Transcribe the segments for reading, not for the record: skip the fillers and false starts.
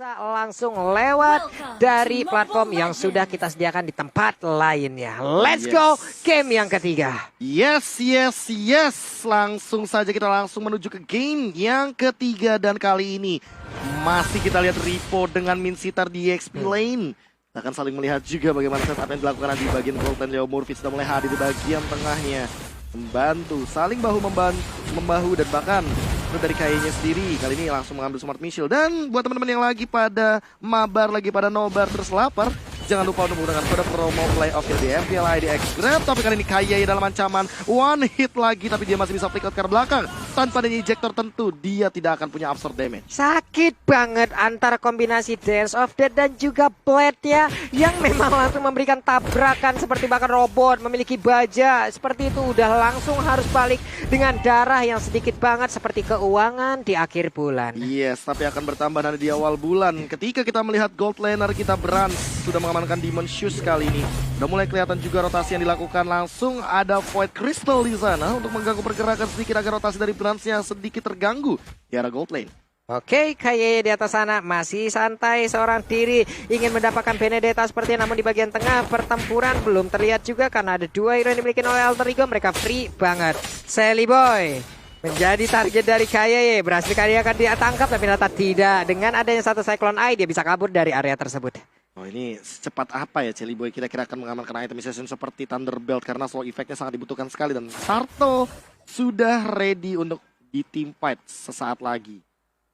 bisa langsung lewat dari platform yang sudah kita sediakan di tempat lainnya. Let's go game yang ketiga. Yes. Langsung saja kita langsung menuju ke game yang ketiga. Dan kali ini masih kita lihat Repo dengan Minsitar di XP lane. Kita akan saling melihat juga bagaimana setup yang dilakukan di bagian gold lane. Leo Murphy sudah mulai hadir di bagian tengahnya. Membantu, saling membahu dan bahkan dari kayaknya sendiri kali ini langsung mengambil smart missile. Dan buat teman-teman yang lagi pada mabar, lagi pada nobar terus lapar, jangan lupa untuk menggunakan kode promo playoff di MPL IDX Grab. Tapi kali ini Kaye dalam ancaman one hit lagi, tapi dia masih bisa flick out ke arah belakang. Tanpa adanya ejector tentu dia tidak akan punya absorb damage. Sakit banget antara kombinasi Dance of Death dan juga Blade ya, yang memang langsung memberikan tabrakan seperti bahkan robot memiliki baja. Seperti itu udah langsung harus balik dengan darah yang sedikit banget seperti keuangan di akhir bulan. Yes, tapi akan bertambah nanti di awal bulan. Ketika kita melihat gold laner kita Brans sudah mengamankan Demon Shoes kali ini. Udah mulai kelihatan juga rotasi yang dilakukan. Langsung ada Void Crystal di sana untuk mengganggu pergerakan sedikit agar rotasi dari Bransnya sedikit terganggu di arah gold lane. Oke, Kaye di atas sana masih santai seorang diri, ingin mendapatkan Benedetta seperti, namun di bagian tengah pertempuran belum terlihat juga karena ada dua hero yang dimiliki oleh Alter Ego. Mereka free banget. Sally Boy menjadi target dari Kaye, berhasil kali akan dia tangkap tapi ternyata tidak. Dengan adanya satu Cyclone Eye dia bisa kabur dari area tersebut. Oh, ini secepat apa ya Sally Boy kira-kira akan mengamankan item assassin seperti Thunderbelt karena slow effect-nya sangat dibutuhkan sekali. Dan Sarto sudah ready untuk di team fight sesaat lagi.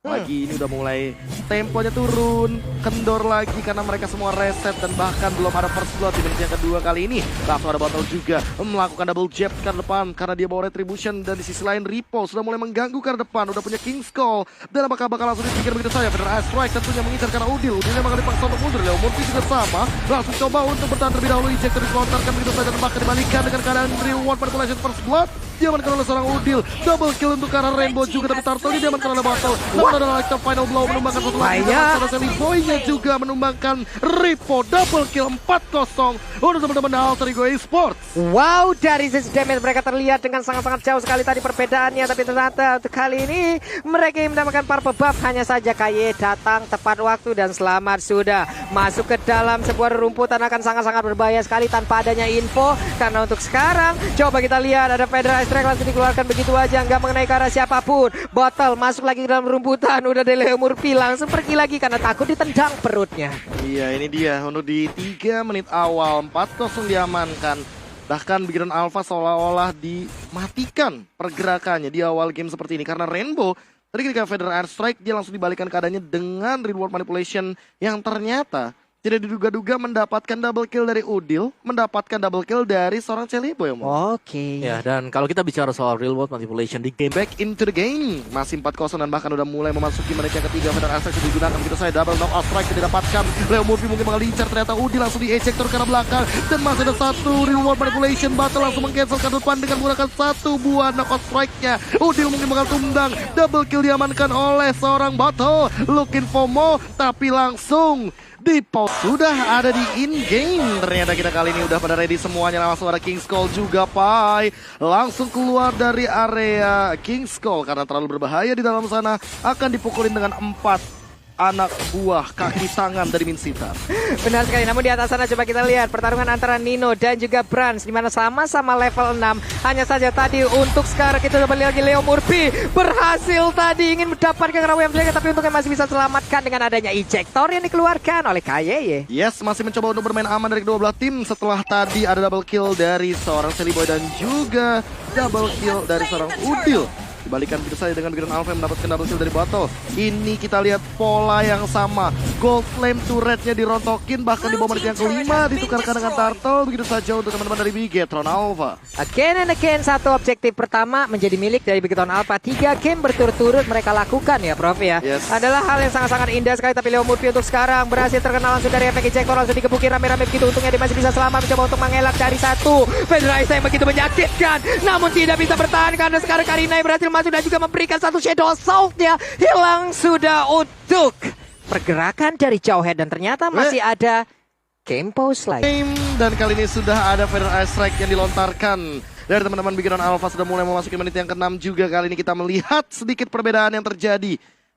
Lagi ini udah mulai temponya turun, kendor lagi karena mereka semua reset dan bahkan belum ada first blood di menit yang kedua kali ini. Langsung ada Bottle juga melakukan double jab ke depan karena dia bawa retribution, dan di sisi lain Repo sudah mulai mengganggu ke depan, udah punya King's Call dan apakah bakal langsung dipikir begitu saja. Federal Strike tentunya mengincar karena Udilnya bakal dipaksa untuk mundur. Leo Murphy juga sama, langsung coba untuk bertahan terlebih dahulu, ejector dilontarkan begitu saja dan bahkan dibalikan dengan keadaan reward manipulation first blood. Diamankan oleh seorang Udil, double kill untuk arah Rainbow juga, tapi Turtle ini diamankan oleh Bottle. Namun ada like final blow menumbangkan satu lagi. Karena Sally Boy-nya juga menumbangkan Repo, double kill 4-0 untuk teman-teman Alter Ego Esports. Wow, dari sisi damage mereka terlihat dengan sangat-sangat jauh sekali tadi perbedaannya, tapi ternyata untuk kali ini mereka yang mendapatkan purple buff. Hanya saja Kaye datang tepat waktu dan selamat sudah masuk ke dalam sebuah rerumputan akan sangat-sangat berbahaya sekali tanpa adanya info. Karena untuk sekarang coba kita lihat ada Federal Strike langsung dikeluarkan begitu aja, nggak mengenai ke arah siapapun. Bottle masuk lagi ke dalam rumputan, udah Leo Murphy langsung pergi lagi karena takut ditendang perutnya. Iya, ini dia untuk di 3 menit awal 4-0 diamankan. Bahkan Bigran Alpha seolah-olah dimatikan pergerakannya di awal game seperti ini karena Rainbow tadi ketika Federal Strike dia langsung dibalikan keadaannya dengan reward manipulation yang ternyata tidak diduga-duga mendapatkan double kill dari Udil, mendapatkan double kill dari seorang Sally Boy. Oke. Ya, dan kalau kita bicara soal real world manipulation di game, back into the game, masih 4-0 dan bahkan udah mulai memasuki menit yang ketiga. Federal Strike sudah digunakan begitu saja, double knock out strike didapatkan. Leo Murphy mungkin bakal lincar, ternyata Udil langsung di ejector ke arah belakang dan masih ada satu reward manipulation. Battle langsung mengcancel ke depan dengan menggunakan satu buah knockout strike-nya. Udil mungkin bakal tundang, double kill diamankan oleh seorang Battle. Looking for more, tapi langsung di pause. Sudah ada di in-game. Ternyata kita kali ini udah pada ready semuanya. Langsung ada King's Call juga, Pai. Langsung keluar dari area King's Call karena terlalu berbahaya di dalam sana. Akan dipukulin dengan 4 anak buah kaki tangan dari Minsitar. Benar sekali, namun di atas sana coba kita lihat pertarungan antara Nino dan juga Brans di mana sama-sama level 6. Hanya saja tadi untuk sekarang kita coba lihat lagi Leo Murphy berhasil tadi ingin mendapatkan Rawe yang tapi untungnya masih bisa selamatkan dengan adanya ejector yang dikeluarkan oleh Kaye. Yes, masih mencoba untuk bermain aman dari kedua belah tim setelah tadi ada double kill dari seorang Sally Boy dan juga double kill dari seorang Udil. Dibalikan begitu saja dengan Bigran Alpha yang mendapatkan double kill dari Bottle. Ini kita lihat pola yang sama. Gold Flame turretnya dirontokin, bahkan di bawah menit yang kelima ditukarkan dengan Turtle. Begitu saja untuk teman-teman dari Bigetron Alpha. Again and again, satu objektif pertama menjadi milik dari Bigetron Alpha. 3 game berturut-turut mereka lakukan ya Prof ya. Yes. Adalah hal yang sangat-sangat indah sekali, tapi Leo Murphy untuk sekarang berhasil terkenal langsung dari efek ejector, langsung dikepuki rame-rame begitu. Untungnya dia masih bisa selamat mencoba untuk mengelak dari satu Federal yang begitu menyakitkan, namun tidak bisa bertahan karena sekarang Karina berhasil masuk dan juga memberikan satu Shadow Assault-nya. Hilang sudah untuk pergerakan dari Jawhead dan ternyata masih ada game pause lagi. Dan kali ini sudah ada Federal Strike yang dilontarkan dari teman-teman Bigran Alpha. Sudah mulai memasuki menit yang ke-6 juga. Kali ini kita melihat sedikit perbedaan yang terjadi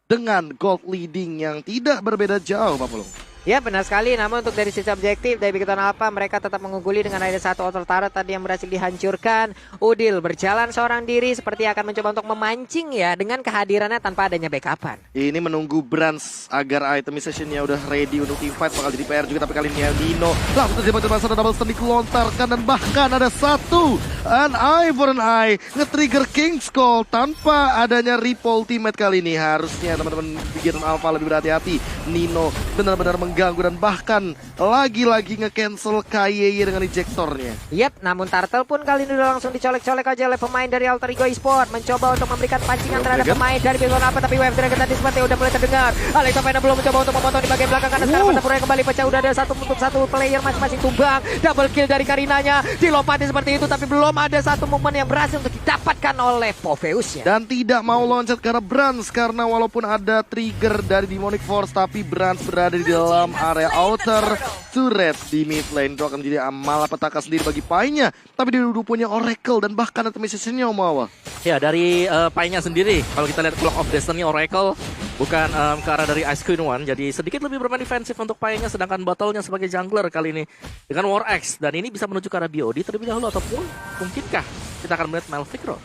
dengan gold leading yang tidak berbeda jauh, Pak Pulung. Ya benar sekali, namun untuk dari sisi objektif dari Bigoton Alpha mereka tetap mengungguli dengan ada satu auto turret tadi yang berhasil dihancurkan. Udil berjalan seorang diri seperti akan mencoba untuk memancing ya dengan kehadirannya tanpa adanya backupan. Ini menunggu Brans agar itemization-nya udah ready untuk teamfight, bakal jadi PR juga, tapi kali ini Nino langsung terjebak ada double stun dikelontarkan dan bahkan ada satu an eye for an eye nge-trigger King's Call tanpa adanya Ripple ultimate kali ini. Harusnya teman-teman Bigoton Alpha lebih berhati-hati. Nino benar-benar mengganggu dan bahkan lagi-lagi nge-cancel KYY dengan ejectornya. Yap, namun Turtle pun kali ini udah langsung dicolek-colek aja oleh pemain dari Alter Ego Esport, mencoba untuk memberikan pancingan terhadap pemain dari Bigoton Alpha, tapi Wave Dragon tadi seperti udah mulai terdengar. Alexa Pena belum mencoba untuk memotong di bagian belakang karena sekarang pertempuran kembali pecah, udah ada satu untuk satu player masing-masing tumbang. Double kill dari Karinanya, dilompati seperti itu tapi belum ada satu momen yang berhasil untuk didapatkan oleh Poveusnya. Dan tidak mau loncat ke arah Brans karena walaupun ada trigger dari Demonic Force, tapi Brans berada di dalam area outer turret di mid lane. Itu akan menjadi malapetaka sendiri bagi Pai-nya. Tapi dia udah punya Oracle dan bahkan itemization-nya Omawa. Ya dari Pai-nya sendiri, kalau kita lihat Clock of Destiny Oracle bukan ke arah dari Ice Queen One, jadi sedikit lebih bermain defensif untuk Pai-nya, sedangkan Battle-nya sebagai jungler kali ini dengan War Axe, dan ini bisa menuju ke arah BOD terlebih dahulu, ataupun mungkinkah kita akan melihat Malphite Roll?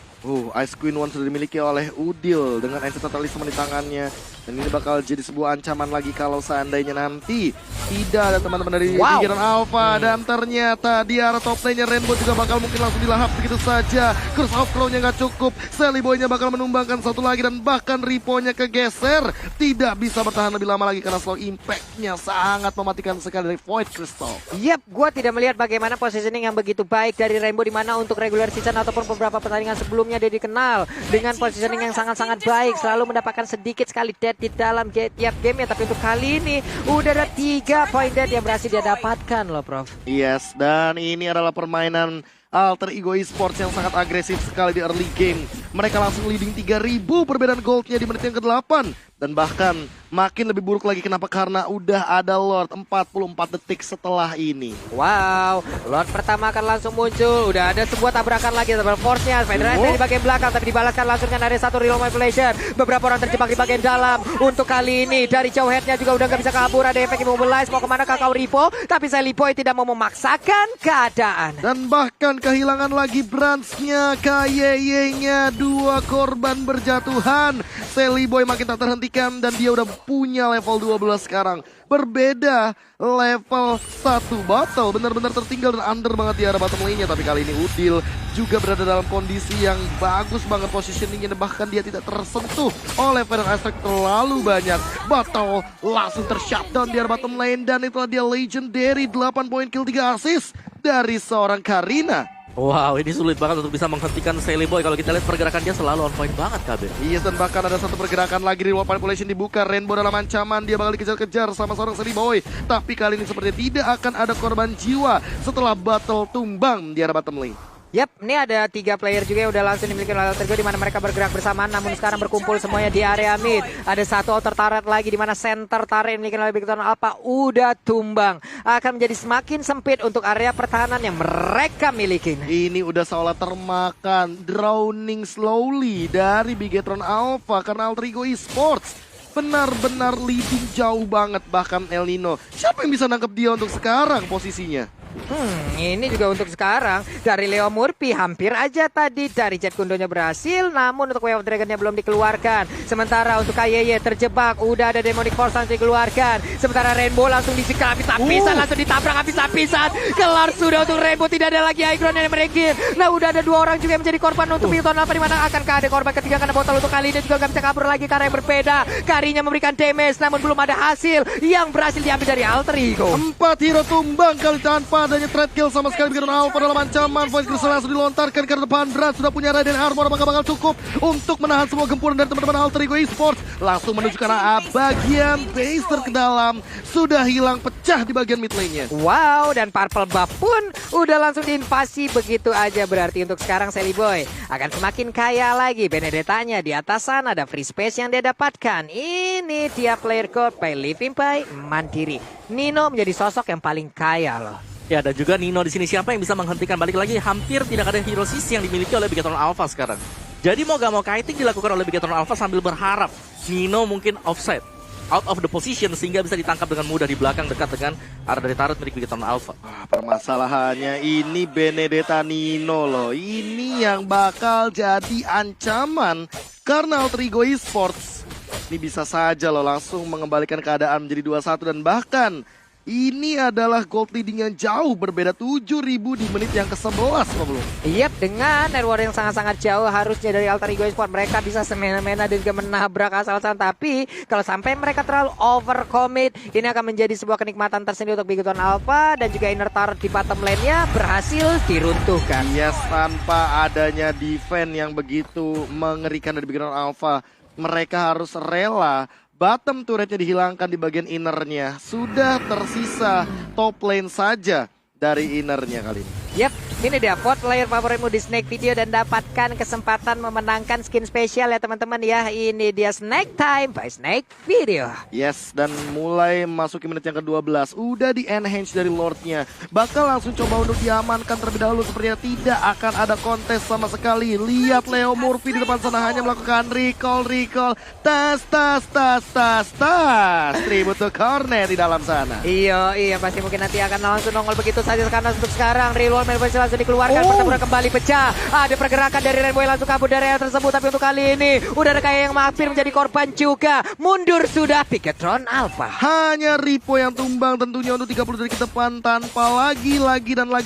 Ice Queen One sudah dimiliki oleh Udil dengan Ancient Talisman di tangannya. Dan ini bakal jadi sebuah ancaman lagi kalau seandainya nanti tidak ada teman-teman dari Bigoton Alpha. Dan ternyata di arah top lane-nya Rainbow juga bakal mungkin langsung dilahap begitu saja. Curse of Crown-nya nggak cukup. Sally Boy-nya bakal menumbangkan satu lagi dan bahkan Ripo-nya kegeser. Tidak bisa bertahan lebih lama lagi karena slow impact-nya sangat mematikan sekali dari Void Crystal. Yap, gua tidak melihat bagaimana positioning yang begitu baik dari Rainbow, di mana untuk regular season ataupun beberapa pertandingan sebelumnya dia dikenal dengan positioning yang sangat-sangat baik, selalu mendapatkan sedikit sekali dead di dalam tiap game ya. Tapi untuk kali ini udah ada 3 poin dead yang berhasil dia dapatkan loh, Prof. Yes, dan ini adalah permainan Alter Ego Esports yang sangat agresif sekali di early game. Mereka langsung leading 3000 perbedaan goldnya di menit yang ke-8. Dan bahkan makin lebih buruk lagi, kenapa? Karena udah ada Lord 44 detik setelah ini. Wow, Lord pertama akan langsung muncul. Udah ada sebuah tabrakan lagi double force-nya. Federasi di bagian belakang tapi dibalaskan langsung dengan ada satu real manipulation. Beberapa orang terjebak di bagian dalam. Untuk kali ini dari jauh head-nya juga udah gak bisa kabur. Ada efek immobilize, mau kemana kakao Ripo. Tapi Sally Boy tidak mau memaksakan keadaan. Dan bahkan kehilangan lagi Brans-nya, KYY-nya, 2 korban berjatuhan. Sally Boy makin tak terhentikan dan dia udah punya level 12 sekarang. Berbeda level 1 battle, benar-benar tertinggal dan under banget di arah bottom lane-nya. Tapi kali ini Udil juga berada dalam kondisi yang bagus banget positioningnya, dan bahkan dia tidak tersentuh oleh Fire Aspect terlalu banyak. Battle langsung tershutdown di arah bottom lane, dan itulah dia legendary 8 poin kill 3 assist dari seorang Karina. Wow, ini sulit banget untuk bisa menghentikan Sally Boy. Kalau kita lihat pergerakan dia selalu on point banget, Kabir. Yes, dan bahkan ada satu pergerakan lagi di Reward Manipulation dibuka. Rainbow dalam ancaman, dia bakal dikejar-kejar sama seorang Sally Boy. Tapi kali ini sepertinya tidak akan ada korban jiwa setelah battle tumbang di arah bottom lane. Yap, ini ada 3 player juga yang udah langsung dimiliki oleh Alter Ego, di mana mereka bergerak bersamaan, namun sekarang berkumpul semuanya di area mid. Ada satu outer turret lagi di mana center turret yang dimiliki oleh Bigoton Alpha udah tumbang. Akan menjadi semakin sempit untuk area pertahanan yang mereka miliki. Ini udah seolah termakan, drowning slowly dari Bigetron Alpha karena Alter Ego Esports benar-benar leading jauh banget. Bahkan El Nino, siapa yang bisa nangkep dia untuk sekarang posisinya? Ini juga untuk sekarang dari Leo Murphy hampir aja tadi dari Jet Kundonya berhasil, namun untuk Wave of Dragon-nya belum dikeluarkan. Sementara untuk KYY terjebak, udah ada Demonic Force langsung dikeluarkan. Sementara Rainbow langsung disikap habis-habisan, langsung ditabrak habis-habisan. Kelar sudah untuk Rainbow, tidak ada lagi high ground yang mereka. Nah, udah ada 2 orang juga yang menjadi korban untuk Bigoton Alpha, di mana akankah ada korban ketiga karena botol untuk kali ini juga gak bisa kabur lagi karena yang berbeda. Karinya memberikan damage, namun belum ada hasil yang berhasil diambil dari Alter Ego. 4 hero tumbang kali tanpa adanya threat kill sama sekali. Bigoton Alpha dalam ancaman. Void Crystal langsung dilontarkan ke depan. Brand sudah punya Raiden Armor, apakah bakal cukup untuk menahan semua gempuran dari teman-teman Alter Ego Esports. Langsung menuju ke arah bagian base ke dalam. Sudah hilang pecah di bagian mid lane-nya. Wow, dan Purple Buff pun udah langsung diinvasi begitu aja. Berarti untuk sekarang Sally Boy akan semakin kaya lagi. Benedetta-nya di atas sana, ada free space yang dia dapatkan. Ini dia player code by Living by Mandiri. Nino menjadi sosok yang paling kaya loh. Ya, dan juga Nino di sini, siapa yang bisa menghentikan? Balik lagi, hampir tidak ada hero sisi yang dimiliki oleh Bigetron Alpha sekarang. Jadi mau gak mau kiting dilakukan oleh Bigetron Alpha sambil berharap Nino mungkin offside, out of the position, sehingga bisa ditangkap dengan mudah di belakang dekat dengan arah dari turret milik Bigetron Alpha. Permasalahannya ini Benedetta Nino loh. Ini yang bakal jadi ancaman karena Alter Ego Esports ini bisa saja loh langsung mengembalikan keadaan menjadi 2-1 dan bahkan ini adalah gold leading yang jauh berbeda 7.000 di menit yang ke-11, Pak Belum. Yap, dengan network yang sangat-sangat jauh harusnya dari Alter Ego Esports mereka bisa semena-mena dan juga menabrak asal-asalan. Tapi kalau sampai mereka terlalu overcommit, ini akan menjadi sebuah kenikmatan tersendiri untuk Bigetron Alpha dan juga inner turret di bottom lane-nya berhasil diruntuhkan. Yes, tanpa adanya defense yang begitu mengerikan dari Bigetron Alpha, mereka harus rela bottom turretnya dihilangkan di bagian innernya. Sudah tersisa top lane saja dari innernya kali ini. Yap, ini dia vote player favoritmu di Snake Video dan dapatkan kesempatan memenangkan skin spesial ya teman-teman ya. Ini dia Snake Time by Snake Video. Yes, dan mulai masuki menit yang ke-12. Udah di enhance dari Lordnya. Bakal langsung coba untuk diamankan terlebih dahulu. Sepertinya tidak akan ada kontes sama sekali. Lihat Leo Murphy di depan sana hanya melakukan recall. Tas. Tribute to Cornet di dalam sana. Iya, pasti mungkin nanti akan langsung nongol begitu saja karena untuk sekarang Real World Melbourne langsung dikeluarkan, pertempuran kembali pecah. Ada pergerakan dari Rainbow yang langsung kabur dari area tersebut, tapi untuk kali ini udah ada kayak yang hampir menjadi korban juga. Mundur sudah Bigetron Alpha. Hanya Ripo yang tumbang tentunya untuk 30 dari ke depan tanpa lagi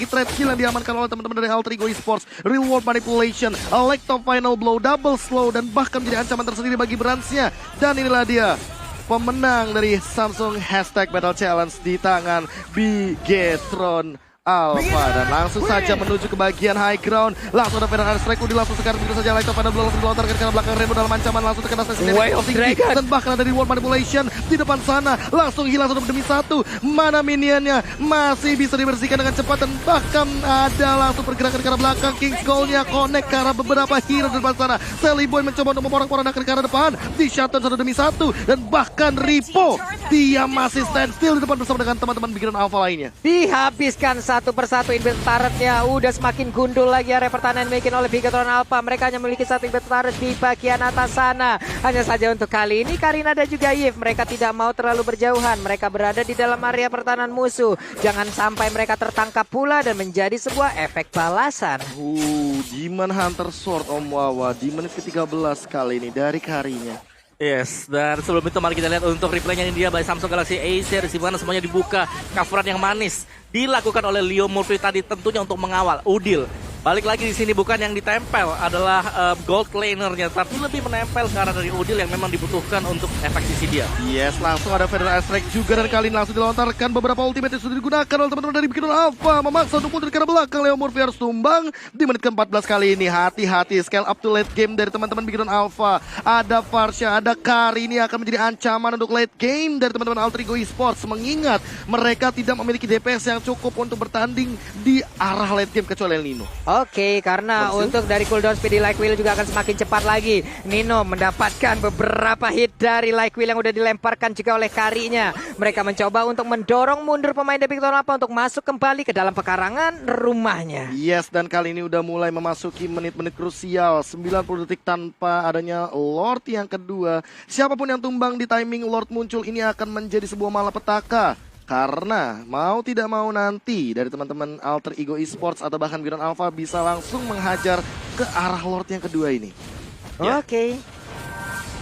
trade kill yang diamankan oleh teman-teman dari Alter Ego Esports. Real World Manipulation, Electro Final Blow, double slow dan bahkan menjadi ancaman tersendiri bagi Bransnya. Dan inilah dia pemenang dari Samsung Battle Challenge di tangan Bigetron Alpha. Dan langsung saja menuju ke bagian high ground. Langsung ada Federal Strike Udi langsung sekarang begitu saja Electro Final Blow langsung dilontarkan ke belakang Rainbow dalam ancaman langsung terkena Way of Dragon. dan bahkan ada World Manipulation di depan sana langsung hilang satu demi satu. Mana minionnya masih bisa dibersihkan dengan cepat dan bahkan ada langsung pergerakan ke arah belakang. King's Goal-nya connect ke arah beberapa hero di depan sana. Sally Boy mencoba untuk memporak-porandakan ke arah depan, di shutdown satu demi satu dan bahkan Ripo dia masih stand still di depan bersama dengan teman-teman Bigetron Alpha lainnya. Dihabiskan satu persatu inventarnya, udah semakin gundul lagi area pertahanan dimiliki oleh Bigetron Alpha. Mereka hanya memiliki satu inventar di bagian atas sana. Hanya saja untuk kali ini Karina dan juga Yves mereka tidak mau terlalu berjauhan. Mereka berada di dalam area pertahanan musuh. Jangan sampai mereka tertangkap pula dan menjadi sebuah efek balasan. Demon Hunter Sword Om Wawa di menit ke-13 kali ini dari Karina. Yes, dan sebelum itu mari kita lihat untuk replaynya ini dia by Samsung Galaxy A series di mana semuanya dibuka, coveran yang manis dilakukan oleh Leo Murphy tadi tentunya untuk mengawal Udil. Balik lagi di sini bukan yang ditempel adalah gold lanernya, tapi lebih menempel ke arah dari Udil yang memang dibutuhkan untuk efek sisi dia. Yes, langsung ada Federal Strike juga dan kali ini langsung dilontarkan beberapa ultimate yang sudah digunakan oleh teman-teman dari Bigetron Alpha. Memaksa untuk mundur ke arah belakang, Leo Murphy harus tumbang di menit ke-14 kali ini. Hati-hati, scale up to late game dari teman-teman Bigetron Alpha. Ada Farsha, ada Kari, ini akan menjadi ancaman untuk late game dari teman-teman Alter Ego Esports. Mengingat mereka tidak memiliki DPS yang cukup untuk bertanding di arah late game kecuali El Nino. Oke, karena untuk dari cooldown speed di Like Wheel juga akan semakin cepat lagi. Nino mendapatkan beberapa hit dari Like Wheel yang udah dilemparkan juga oleh Karinya. Mereka mencoba untuk mendorong mundur pemain dari Bigetron Alpha untuk masuk kembali ke dalam pekarangan rumahnya. Yes, dan kali ini udah mulai memasuki menit-menit krusial. 90 detik tanpa adanya Lord yang kedua. Siapapun yang tumbang di timing Lord muncul ini akan menjadi sebuah malapetaka. Karena mau tidak mau nanti dari teman-teman Alter Ego Esports atau bahkan Bigetron Alpha bisa langsung menghajar ke arah Lord yang kedua ini. Oke.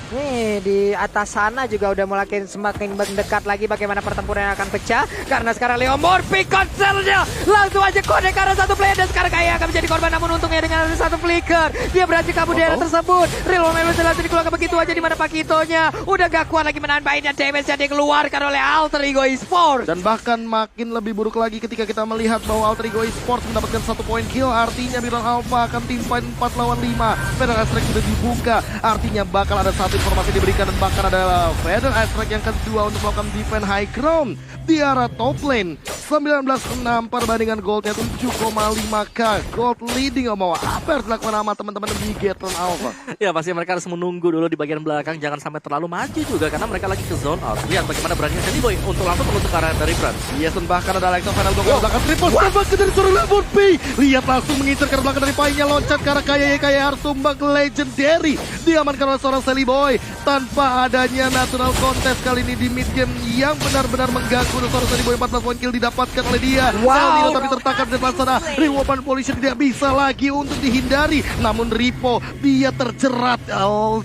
Nih di atas sana juga udah mulai semakin mendekat lagi bagaimana pertempuran yang akan pecah. Karena sekarang Leo Murphy konsernya langsung aja connect karena satu player dan sekarang kayak akan menjadi korban. Namun untungnya dengan ada satu flicker dia berhasil kabur di area tersebut. Real World langsung dikeluarkan begitu aja di mana Pakitonya udah gak kuat lagi menahan baik dan damage yang dikeluarkan oleh Alter Ego Esports. Dan bahkan makin lebih buruk lagi ketika kita melihat bahwa Alter Ego Esports mendapatkan 1 poin kill. Artinya Bigetron Alpha akan tim fight 4 lawan 5. Federal Strike sudah dibuka. Artinya bakal ada satu informasi diberikan dan bahkan ada Feather Aspect yang kedua untuk melakukan defense high ground di arah top lane. 19-6 perbandingan goldnya 7,5k. Gold leading mau apa yang dilakukan sama teman-teman di Bigetron Alpha? Ya pasti mereka harus menunggu dulu di bagian belakang, jangan sampai terlalu maju juga karena mereka lagi ke zone out. Lihat bagaimana beraninya Celiboy untuk langsung menuju ke arah dari Brans. Yes, dan bahkan ada Alexa Final Block ke belakang triple step dari seorang Lemon P. Lihat langsung mengincar ke belakang dari Pai-nya, loncat ke arah Kaye harus tumbang legendary. Diamankan oleh seorang Celiboy tanpa adanya natural contest kali ini di mid game yang benar-benar mengganggu seorang Celiboy. 14 poin kill didapatkan oleh dia. Wow. Tapi tertangkap di depan sana. Reward Pollution tidak bisa lagi untuk dihindari. Namun Ripo dia terjerat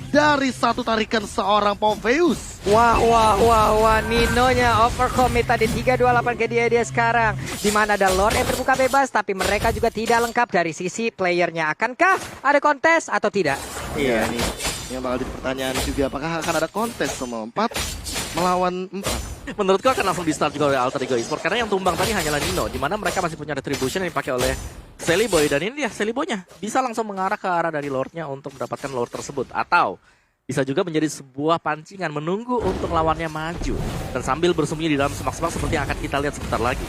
dari satu tarikan seorang Poveus. Wah, Ninonya overcommit tadi 328 ke dia sekarang. Dimana ada Lord yang terbuka bebas, tapi mereka juga tidak lengkap dari sisi playernya. Akankah ada kontes atau tidak? Iya, ini yang bakal jadi pertanyaan juga. Apakah akan ada kontes sama 4 melawan 4? Menurutku akan langsung di start juga oleh Alter Ego Esports karena yang tumbang tadi hanyalah Nino, di mana mereka masih punya retribution yang dipakai oleh Celiboy, dan ini dia Celiboy-nya bisa langsung mengarah ke arah dari Lord-nya untuk mendapatkan Lord tersebut, atau bisa juga menjadi sebuah pancingan menunggu untuk lawannya maju dan sambil bersembunyi di dalam semak-semak seperti yang akan kita lihat sebentar lagi.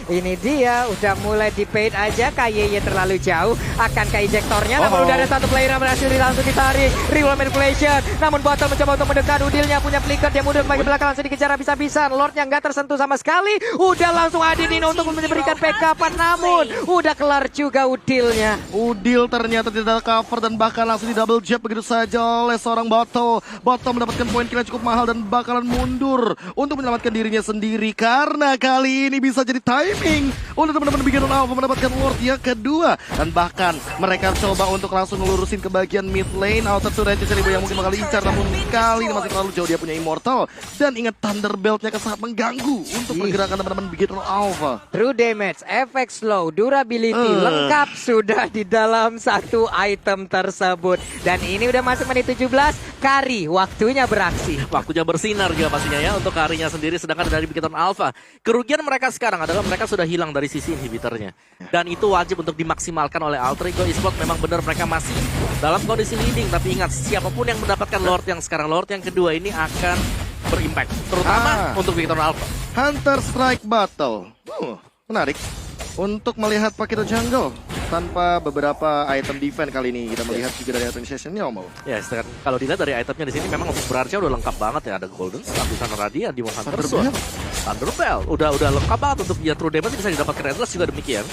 Ini dia udah mulai di bait aja, KYY terlalu jauh. Akankah ejektornya? Namun udah ada satu player yang berhasil langsung ditarik. Real manipulation. Namun Botol mencoba untuk mendekat. Udilnya punya flicker, dia mundur ke belakang langsung dikejar habis-habisan. Lordnya nggak tersentuh sama sekali. Udah langsung Adi Nino untuk memberikan backup, namun udah kelar juga Udilnya. Udil ternyata tidak cover dan bahkan langsung di double jab begitu saja oleh seorang Botol. Botol mendapatkan poin kill yang cukup mahal dan bakalan mundur untuk menyelamatkan dirinya sendiri karena kali ini bisa jadi timing untuk teman-teman Bigetron Alpha mendapatkan Lord yang kedua. Dan bahkan mereka coba untuk langsung ngelurusin ke bagian mid lane. Outer to Range Celiboy yang mungkin bakal incar, namun kali ini masih terlalu jauh, dia punya Immortal. Dan ingat Thunderbelt-nya akan sangat mengganggu untuk pergerakan teman-teman Bigetron Alpha. True damage, efek slow, durability lengkap sudah di dalam satu item tersebut. Dan ini udah masuk menit 17, Kari waktunya beraksi. Waktunya bersinar juga pastinya ya untuk Karinya sendiri, sedangkan dari Bigetron Alpha kerugian mereka sekarang adalah mereka sudah hilang dari sisi inhibitornya. Dan itu wajib untuk dimaksimalkan oleh Alter Ego Esports. Memang benar mereka masih dalam kondisi leading, tapi ingat siapapun yang mendapatkan Lord yang sekarang, Lord yang kedua ini akan berimpact, terutama untuk Bigetron Alpha. Hunter Strike Battle. Menarik untuk melihat Paketo Jungle tanpa beberapa item defense kali ini. Kita melihat juga dari organization-nya Om. Ya, kalau dilihat dari itemnya di sini memang untuk berarti udah lengkap banget ya. Ada Golden Staff, di sana Radiant, Demon Hunter Sword, Thunderbelt. Udah lengkap banget untuk dia true damage bisa didapatkan Endless juga demikian.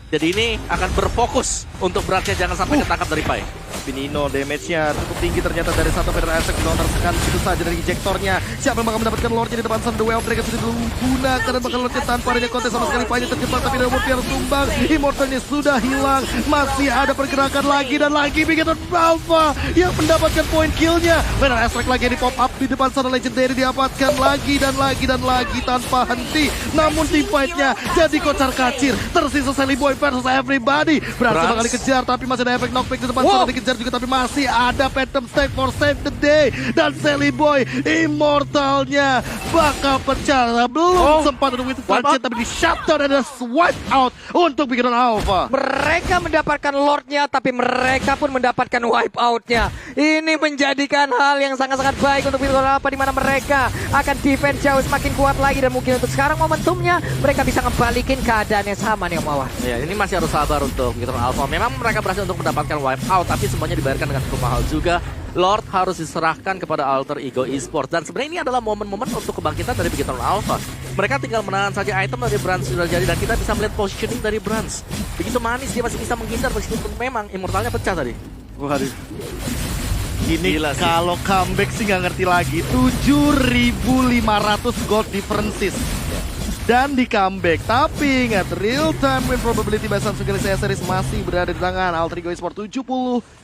Jadi ini akan berfokus untuk beratnya jangan sampai ketangkap dari Pai. Tapi Nino damage-nya cukup tinggi ternyata dari satu Feather Aspect tersekan begitu saja dari ejektornya. Siapa yang bakal mendapatkan Lordnya di depan sana? The Way of Dragon sudah digunakan dan bakal Lordnya tanpa adanya kontes sama sekali. Pai-nya terjebak tapi Demon harus tumbang. Immortalnya sudah hilang. Masih ada pergerakan lagi dan lagi Bigetron Alpha yang mendapatkan poin kill-nya. Feather Aspect lagi di pop up di depan sana, legendary diapatkan lagi dan lagi tanpa henti. Namun team fight-nya jadi kocar kacir. Tersisa Celiboy versus everybody. Berhasil bakal dikejar tapi masih ada efek knockback di depan sana, dikejar juga tapi masih ada Phantom Stake for save the day. Dan Celiboy Immortalnya bakal pecah. Belum sempat untuk itu tapi di shutdown dan ada swipe out untuk Bigetron Alpha. Mereka mendapatkan Lordnya tapi mereka pun mendapatkan wipe outnya. Ini menjadikan hal yang sangat-sangat baik untuk Bigetron Alpha, di mana mereka akan defense jauh semakin kuat lagi, dan mungkin untuk sekarang momentumnya mereka bisa ngebalikin keadaan yang sama nih Om Mawar. Ya, ini masih harus sabar untuk Bigetron Alpha. Memang mereka berhasil untuk mendapatkan wipe out, tapi semuanya dibayarkan dengan cukup mahal juga. Lord harus diserahkan kepada Alter Ego Esports. Dan sebenarnya ini adalah momen-momen untuk kebangkitan dari Bigetron Alpha. Mereka tinggal menahan saja item dari Brans sudah jadi, dan kita bisa melihat positioning dari Brans. Begitu manis, dia masih bisa menghindar meskipun memang Immortalnya pecah tadi. Waduh. Ini kalau comeback sih nggak ngerti lagi. 7.500 gold differences. Dan di comeback, tapi ingat real time win probability by Samsung Galaxy S Series masih berada di tangan Alter Ego Esports 70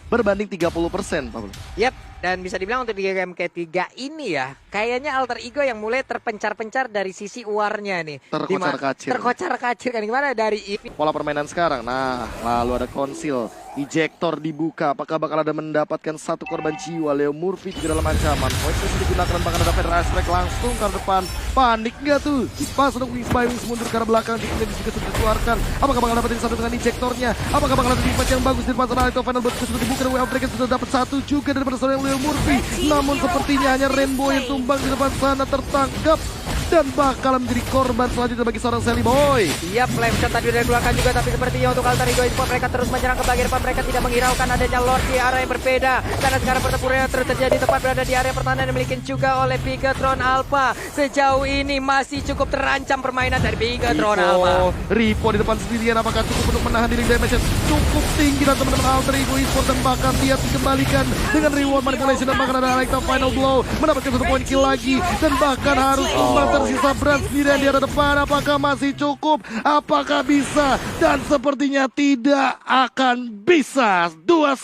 berbanding 30%, Pak. Yap, dan bisa dibilang untuk di game ketiga ini ya, kayaknya Alter Ego yang mulai terpencar-pencar dari sisi warnya nih. Terkocar-kacir. Terkocar-kacir kan gimana dari EV. Pola permainan sekarang. Nah, lalu ada konsil. Ejektor dibuka, apakah bakal ada mendapatkan satu korban jiwa? Leo Murphy juga dalam ancaman. Poin sudah digunakan, bahkan ada Feather Aspect langsung ke depan. Panik nggak tuh? Pas untuk Wings by Wings mundur ke arah belakang, juga sudah dikeluarkan. Apakah bakal dapetin satu dengan ejektornya? Apakah bakal ada defense yang bagus di depan sana? Itu Final Bout sudah dibuka. bukan WF Dragon sudah dapat satu juga daripada seorang Leo Murphy. Namun sepertinya hanya Rainbow yang tumbang di depan sana tertangkap dan bakal menjadi korban selanjutnya bagi seorang Sally Boy. Iya, flame shot tadi udah dikeluarkan juga, tapi sepertinya untuk Alter Ego Esports mereka terus menyerang ke bagian depan. Mereka tidak menghiraukan adanya Lord di arah yang berbeda, karena sekarang pertempuran yang terus terjadi tepat berada di area pertahanan yang dimiliki juga oleh Bigatron Alpha. Sejauh ini masih cukup terancam permainan dari Bigatron Alpha. Ripo di depan sendirian, apakah cukup untuk menahan diri damage cukup tinggi dan teman-teman Alter Ego Esports, dan bahkan dia dikembalikan dengan reward manipulation dan bahkan ada Electra Final Blow mendapatkan satu poin kill lagi dan bahkan harus tumbang tersisa Brand sendirian di arah depan. Apakah masih cukup? Apakah bisa? Dan sepertinya tidak akan bisa. 2